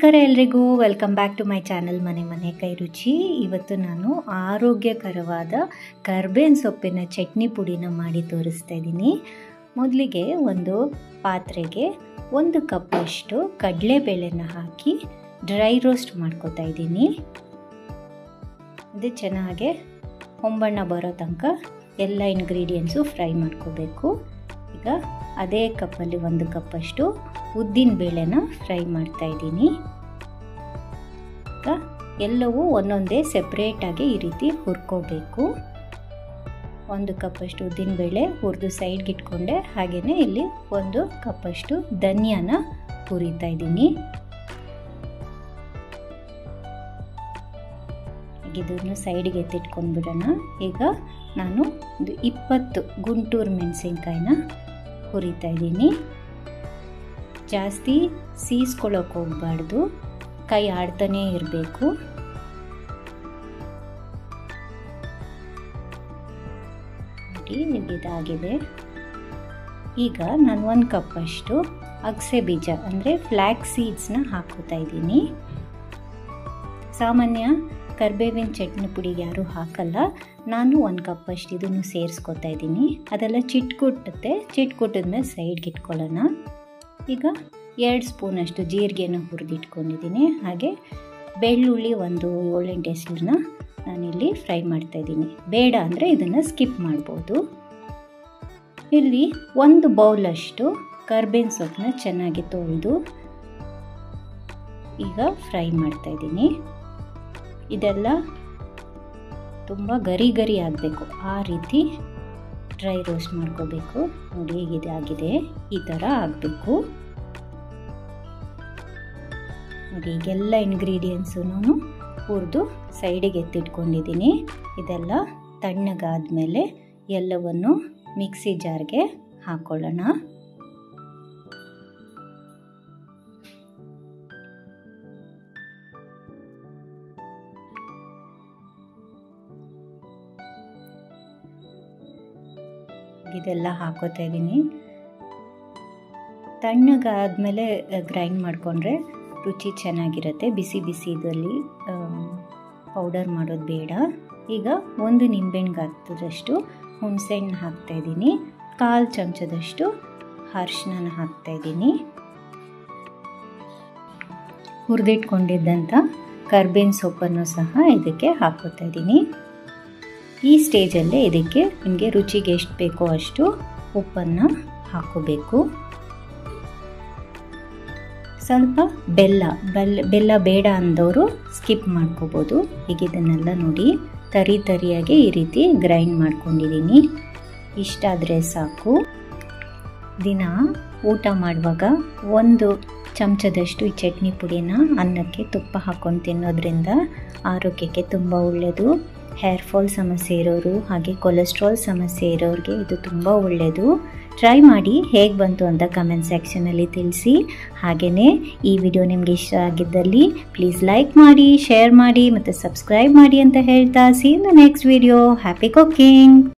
ನಮಸ್ಕಾರ ಎಲ್ರಿಗೂ, welcome back to my channel ಮನೆ ಮನೆ ಕೈ ರುಚಿ. ಇವತ್ತು ನಾನು ಆರೋಗ್ಯಕರವಾದ ಕರ್ಬೇವಿನ ಸೊಪ್ಪಿನ ಚಟ್ನಿ ಪುಡಿನ ಮಾಡಿ ತೋರಿಸ್ತಾ ಇದ್ದೀನಿ. ಮೊದಲಿಗೆ ಒಂದು ಪಾತ್ರೆಗೆ 1 ಕಪ್ಪಷ್ಟು ಕಡಲೆಬೇಳೆನ ಹಾಕಿ ಡ್ರೈ ರೋಸ್ಟ್ ಮಾಡ್ಕೋತಾ ಇದ್ದೀನಿ. ಇದು ಚೆನ್ನಾಗಿ ಹೊಂಬಣ್ಣ ಬರೋ ತನಕ ಎಲ್ಲ ಇಂಗ್ರೀಡಿಯೆಂಟ್ಸು ಫ್ರೈ ಮಾಡ್ಕೋಬೇಕು. ಈಗ ಅದೇ ಕಪ್ಪಲ್ಲಿ 1 ಕಪ್ಪಷ್ಟು ಉದ್ದಿನ ಬೇಳೆನ ಫ್ರೈ ಮಾಡ್ತಾ ಇದ್ದೀನಿ. ಈಗ ಎಲ್ಲವೂ ಒಂದೊಂದೇ ಸೆಪ್ರೇಟಾಗಿ ಈ ರೀತಿ ಹುರ್ಕೋಬೇಕು. 1 ಕಪ್ಪಷ್ಟು ಉದ್ದಿನ ಬೇಳೆ ಹುರಿದು ಸೈಡ್ಗೆ ಇಟ್ಕೊಂಡೆ. ಹಾಗೆಯೇ ಇಲ್ಲಿ 1 ಕಪ್ಪಷ್ಟು ಧನಿಯಾನ ಹುರಿತಾ ಇದ್ದೀನಿ. ಇದನ್ನು ಸೈಡ್ಗೆ ಎತ್ತಿಟ್ಕೊಂಡ್ಬಿಡೋಣ. ಈಗ ನಾನು ಒಂದು 20 ಗುಂಟೂರು ಮೆಣಸಿನ್ಕಾಯಿನ ಹುರಿತಾ ಇದ್ದೀನಿ. ಜಾಸ್ತಿ ಸೀಸ್ಕೊಳ್ಳೋಕೆ ಹೋಗಬಾರ್ದು, ಕೈ ಆಡ್ತಾನೇ ಇರಬೇಕು. ನೋಡಿ ಇದಾಗಿದೆ. ಈಗ ನಾನು 1 ಕಪ್ಪಷ್ಟು ಅಗಸೆ ಬೀಜ ಅಂದರೆ ಫ್ಲ್ಯಾಕ್ಸ್ ಸೀಡ್ಸ್ನ ಹಾಕೋತಾ ಇದ್ದೀನಿ. ಸಾಮಾನ್ಯ ಕರ್ಬೇವಿನ ಚಟ್ನಿ ಪುಡಿಗೆ ಯಾರೂ ಹಾಕಲ್ಲ, ನಾನು 1 ಕಪ್ಪಷ್ಟು ಇದನ್ನು ಸೇರಿಸ್ಕೊತಾ ಇದ್ದೀನಿ. ಅದೆಲ್ಲ ಚಿಟ್ಕುಟ್ಟುತ್ತೆ. ಚಿಟ್ಕುಟ್ಟಿದ್ಮೇಲೆ ಸೈಡ್ಗೆ ಇಟ್ಕೊಳ್ಳೋಣ. ಈಗ 2 ಸ್ಪೂನಷ್ಟು ಜೀರಿಗೆನ ಹುರಿದಿಟ್ಕೊಂಡಿದ್ದೀನಿ. ಹಾಗೆ ಬೆಳ್ಳುಳ್ಳಿ 7-8 ಎಸಳನ್ನ ನಾನಿಲ್ಲಿ ಫ್ರೈ ಮಾಡ್ತಾಯಿದ್ದೀನಿ. ಬೇಡ ಅಂದರೆ ಇದನ್ನು ಸ್ಕಿಪ್ ಮಾಡ್ಬೋದು. ಇಲ್ಲಿ 1 ಬೌಲಷ್ಟು ಕರ್ಬೇವಿನ ಸೊಪ್ಪನ್ನ ಚೆನ್ನಾಗಿ ತೊಳೆದು ಈಗ ಫ್ರೈ ಮಾಡ್ತಾಯಿದ್ದೀನಿ. ಇದೆಲ್ಲ ತುಂಬ ಗರಿ ಆಗಬೇಕು, ಆ ರೀತಿ ಡ್ರೈ ರೋಸ್ಟ್ ಮಾಡ್ಕೋಬೇಕು. ನೋಡಿ ಹೇಗಿದೆ ಆಗಿದೆ, ಈ ಥರ ಆಗಬೇಕು. ನೋಡಿ ಈಗೆಲ್ಲ ಇಂಗ್ರೀಡಿಯೆಂಟ್ಸು ನಾನು ಹುರಿದು ಸೈಡಿಗೆ ಎತ್ತಿಟ್ಕೊಂಡಿದ್ದೀನಿ. ಇದೆಲ್ಲ ತಣ್ಣಗಾದ್ಮೇಲೆ ಎಲ್ಲವನ್ನು ಮಿಕ್ಸಿ ಜಾರ್ಗೆ ಹಾಕ್ಕೊಳ್ಳೋಣ. ಇದೆಲ್ಲ ಹಾಕೋತಾ ಇದ್ದೀನಿ. ತಣ್ಣಗಾದ್ಮೇಲೆ ಗ್ರೈಂಡ್ ಮಾಡಿಕೊಂಡ್ರೆ ರುಚಿ ಚೆನ್ನಾಗಿರುತ್ತೆ. ಬಿಸಿ ಇದರಲ್ಲಿ ಪೌಡರ್ ಮಾಡೋದು ಬೇಡ. ಈಗ 1 ನಿಂಬೆಹಣ್ಣು ಗಾತ್ರದಷ್ಟು ಹುಣಸೆಹಣ್ಣು ಹಾಕ್ತಾಯಿದ್ದೀನಿ. 1/4 ಚಮಚದಷ್ಟು ಅರಿಶಿನ ಹಾಕ್ತಾಯಿದ್ದೀನಿ. ಹುರಿದಿಟ್ಕೊಂಡಿದ್ದಂಥ ಕರ್ಬೇವಿನ ಸೊಪ್ಪನ್ನು ಸಹ ಇದಕ್ಕೆ ಹಾಕೋತಾ ಇದ್ದೀನಿ. ಈ ಸ್ಟೇಜಲ್ಲೇ ಇದಕ್ಕೆ ನಿಮಗೆ ರುಚಿಗೆ ಎಷ್ಟು ಬೇಕೋ ಅಷ್ಟು ಉಪ್ಪನ್ನು ಹಾಕೋಬೇಕು. ಸ್ವಲ್ಪ ಬೆಲ್ಲ ಬೇಡ ಅಂದವರು ಸ್ಕಿಪ್ ಮಾಡ್ಕೋಬೋದು. ಈಗ ಇದನ್ನೆಲ್ಲ ನೋಡಿ ತರಿಯಾಗಿ ಈ ರೀತಿ ಗ್ರೈಂಡ್ ಮಾಡ್ಕೊಂಡಿದ್ದೀನಿ. ಇಷ್ಟಾದರೆ ಸಾಕು. ದಿನ ಊಟ ಮಾಡುವಾಗ 1 ಚಮಚದಷ್ಟು ಈ ಚಟ್ನಿ ಪುಡಿನ ಅನ್ನಕ್ಕೆ ತುಪ್ಪ ಹಾಕ್ಕೊಂಡು ತಿನ್ನೋದ್ರಿಂದ ಆರೋಗ್ಯಕ್ಕೆ ತುಂಬ ಒಳ್ಳೆಯದು. ಹೇರ್ ಫಾಲ್ ಸಮಸ್ಯೆ ಇರೋರು ಹಾಗೆ ಕೊಲೆಸ್ಟ್ರಾಲ್ ಸಮಸ್ಯೆ ಇರೋರಿಗೆ ಇದು ತುಂಬ ಒಳ್ಳೆಯದು. ಟ್ರೈ ಮಾಡಿ ಹೇಗೆ ಬಂತು ಅಂತ ಕಮೆಂಟ್ ಸೆಕ್ಷನಲ್ಲಿ ತಿಳಿಸಿ. ಹಾಗೆಯೇ ಈ ವಿಡಿಯೋ ನಿಮಗೆ ಇಷ್ಟ ಆಗಿದ್ದಲ್ಲಿ ಪ್ಲೀಸ್ ಲೈಕ್ ಮಾಡಿ, ಶೇರ್ ಮಾಡಿ ಮತ್ತು ಸಬ್ಸ್ಕ್ರೈಬ್ ಮಾಡಿ ಅಂತ ಹೇಳ್ತಾ C in the next video. Happy cooking.